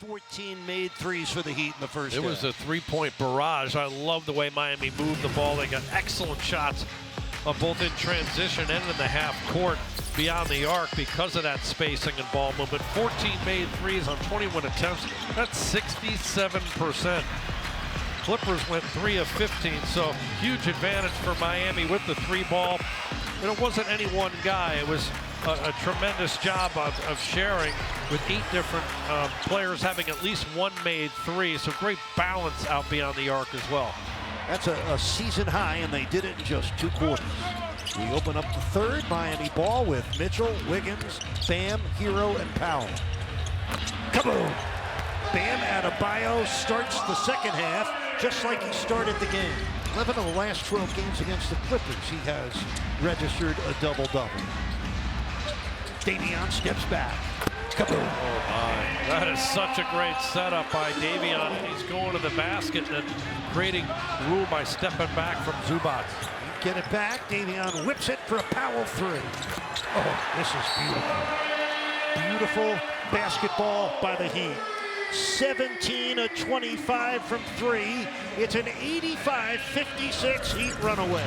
14 made threes for the Heat in the first half. It was a three-point barrage. I love the way Miami moved the ball. They got excellent shots both in transition and in the half court beyond the arc because of that spacing and ball movement. 14 made threes on 21 attempts. That's 67%. Clippers went 3 of 15, so huge advantage for Miami with the three ball. And it wasn't any one guy. It was a tremendous job of sharing with 8 different players having at least one made three. So great balance out beyond the arc as well. That's a season high, and they did it in just 2 quarters. We open up the third. Miami ball with Mitchell, Wiggins, Bam, Hero, and Powell. Kaboom! Bam Adebayo starts the second half just like he started the game. 11 of the last 12 games against the Clippers, he has registered a double-double. Davion steps back. Kaboom! Oh my, that is such a great setup by Davion. He's going to the basket and creating room by stepping back from Zubac. Get it back. Davion whips it for a Powell three. Oh, this is beautiful. Beautiful basketball by the Heat. 17 of 25 from 3. It's an 85-56 Heat runaway.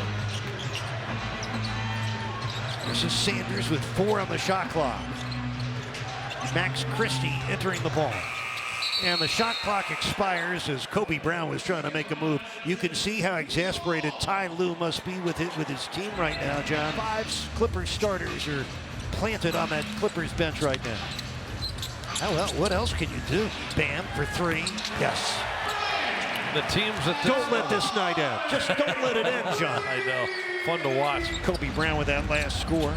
This is Sanders with 4 on the shot clock. Max Christie entering the ball. And the shot clock expires as Kobe Brown was trying to make a move. You can see how exasperated Ty Lue must be with his team right now, John. 5 Clippers starters are planted on that Clippers bench right now. Well, what else can you do? Bam for 3. Yes. The teams that don't let this night end. Just don't let it end, John. I know. Fun to watch. Kobe Brown with that last score.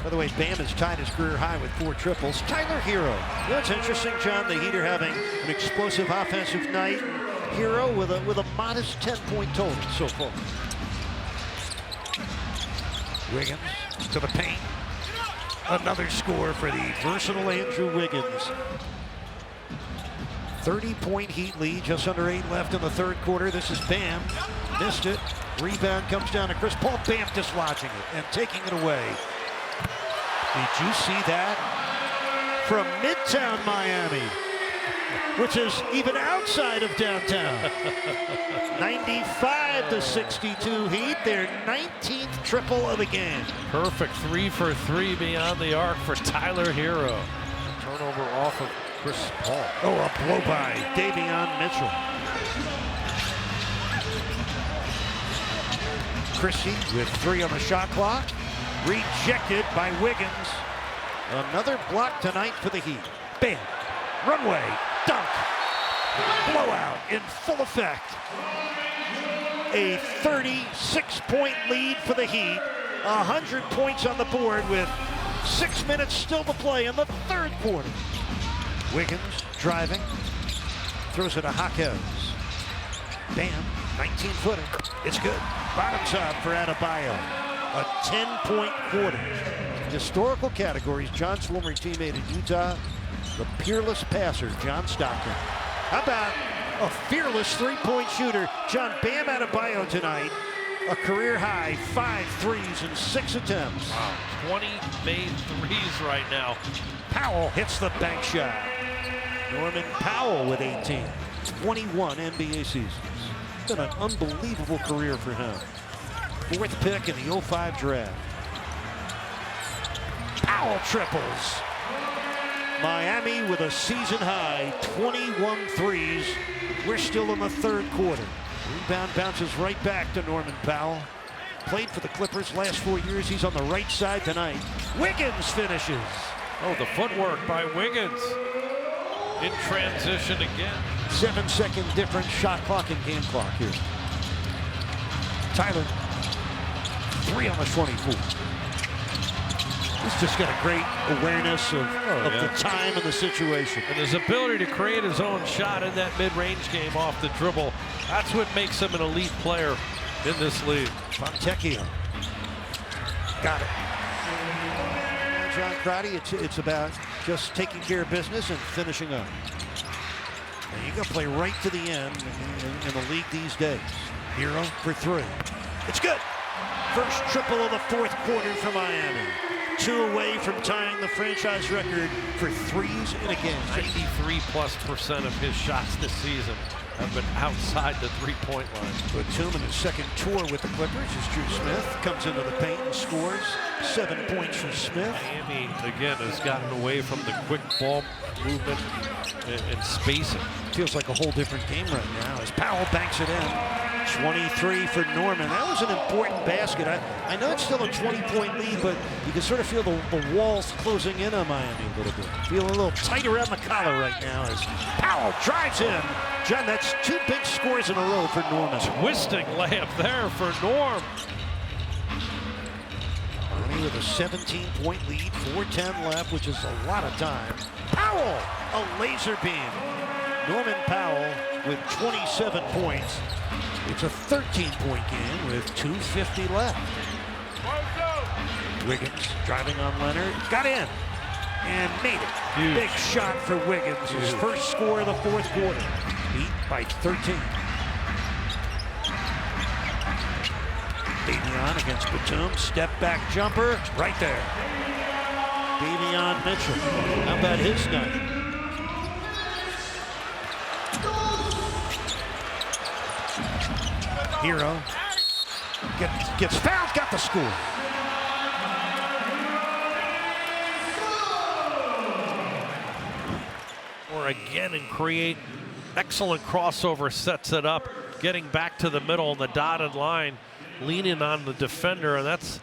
By the way, Bam has tied his career high with 4 triples. Tyler Hero. You know, it's interesting, John. The Heat are having an explosive offensive night. Hero with a modest 10-point total so far. Wiggins to the paint. Another score for the versatile Andrew Wiggins. 30-point Heat lead, just under 8 left in the third quarter. This is Bam. Missed it. Rebound comes down to Chris Paul. Bam dislodging it and taking it away. Did you see that? From Midtown Miami, which is even outside of downtown. 95-62 Heat, their 19th triple of the game. Perfect 3 for 3 beyond the arc for Tyler Hero. Turnover off of Chris Paul. Oh, a blow by Davion Mitchell. Christie with 3 on the shot clock. Rejected by Wiggins. Another block tonight for the Heat. Bam. Runway. Dunk. Blowout in full effect. A 36-point lead for the Heat. 100 points on the board with 6 minutes still to play in the third quarter. Wiggins driving. Throws it to Hawkins. Bam. 19-footer. It's good. Bottoms up for Adebayo. A 10-point quarter. Historical categories, John's former teammate in Utah, the peerless passer, John Stockton. How about a fearless 3-point shooter, John Bam Adebayo tonight? A career high 5 threes in 6 attempts. Wow, 20 made threes right now. Powell hits the bank shot. Norman Powell with 18. 21 NBA seasons. It's been an unbelievable career for him. 4th pick in the 05 draft. Powell triples. Miami with a season high 21 threes. We're still in the third quarter. Rebound bounces right back to Norman Powell. Played for the Clippers last 4 years. He's on the right side tonight. Wiggins finishes. Oh, the footwork by Wiggins. In transition again. 7-second difference shot clock and game clock here. Tyler. 3 on the 24. He's just got a great awareness of the time and the situation. And his ability to create his own shot in that mid-range game off the dribble. That's what makes him an elite player in this league. Fontecchio. Got it. John Crotty, it's about just taking care of business and finishing up. And you got to play right to the end in the league these days. Hero for 3. It's good. First triple of the fourth quarter for Miami. 2 away from tying the franchise record for threes in a game. 93+% of his shots this season have been outside the three-point line. Batum in his second tour with the Clippers as Drew Smith comes into the paint and scores. 7 points for Smith. Miami, again, has gotten away from the quick ball movement and spacing. Feels like a whole different game right now as Powell banks it in. 23 for Norman. That was an important basket. I know it's still a 20-point lead, but you can sort of feel the walls closing in on Miami a little bit. Feel a little tight around the collar right now as Powell drives in. John, that's 2 big scores in a row for Norman. Twisting layup there for Norm. Miami with a 17-point lead, 4:10 left, which is a lot of time. Powell, a laser beam. Norman Powell with 27 points. It's a 13-point game with 2:50 left. Wiggins driving on Leonard, got in and made it. Huge. Big shot for Wiggins, his first score of the 4th quarter. Beat by 13. Davion against Batum, step back jumper, right there. Davion Mitchell, how about his night? Hero gets fouled, got the score. Or again and create excellent crossover, sets it up, getting back to the middle on the dotted line, leaning on the defender, and that's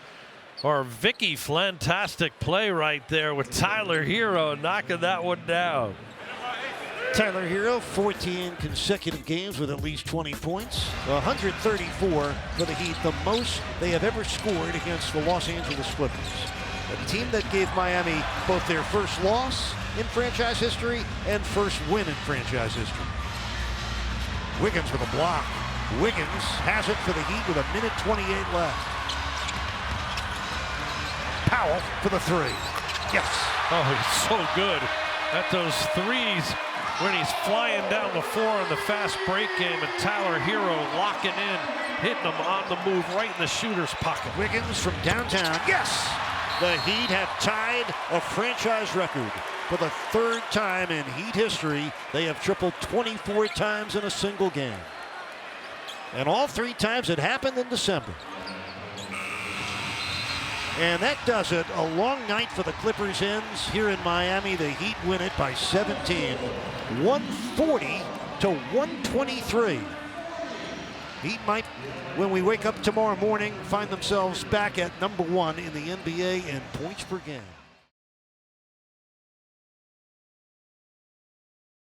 our Vicky fantastic play right there with Tyler Hero knocking that one down. Tyler Hero, 14 consecutive games with at least 20 points. 134 for the Heat, the most they have ever scored against the Los Angeles Clippers. A team that gave Miami both their first loss in franchise history and first win in franchise history. Wiggins with a block. Wiggins has it for the Heat with 1:28 left. Powell for the 3. Yes. Oh, he's so good at those threes when he's flying down the floor in the fast break game, and Tyler Hero locking in, hitting him on the move right in the shooter's pocket. Wiggins from downtown. Yes! The Heat have tied a franchise record. For the 3rd time in Heat history, they have tripled 24 times in a single game. And all 3 times it happened in December. And that does it. A long night for the Clippers ends here in Miami. The Heat win it by 17, 140 to 123. Heat might, when we wake up tomorrow morning, find themselves back at #1 in the NBA in points per game.